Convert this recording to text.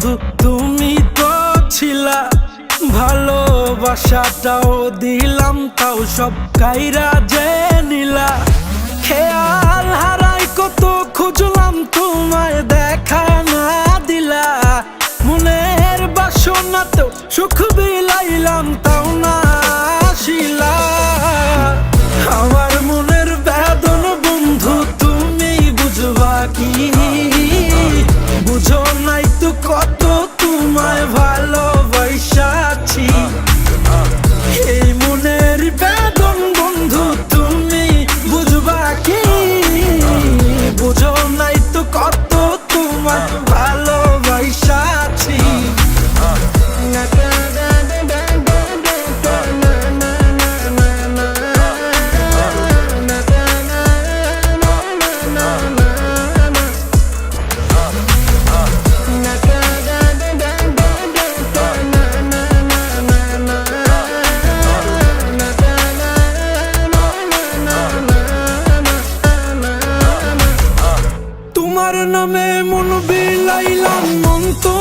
বন্ধু তুমি তো ছিলা, ভালোবাসাটাও দিলাম তাও সব কাইরা যে নিলা। খেয়াল হারাই কত খুঁজলাম তোমায় দেখা না দিলা, মনের বাসনাতেও সুখ বিলাইলাম তাও না আসিলা। আমার মনের বেদন বন্ধু তুমি বুঝবা কি, বুঝো নাই তো কত তোমায় ভালোবাসি। এই মনের বেদন বন্ধু তুমি বুঝবা কি, বুঝো নাই তো কত তোমায় ভালোবাসি। তোমার নামে মন বিলাইলাম, মন তো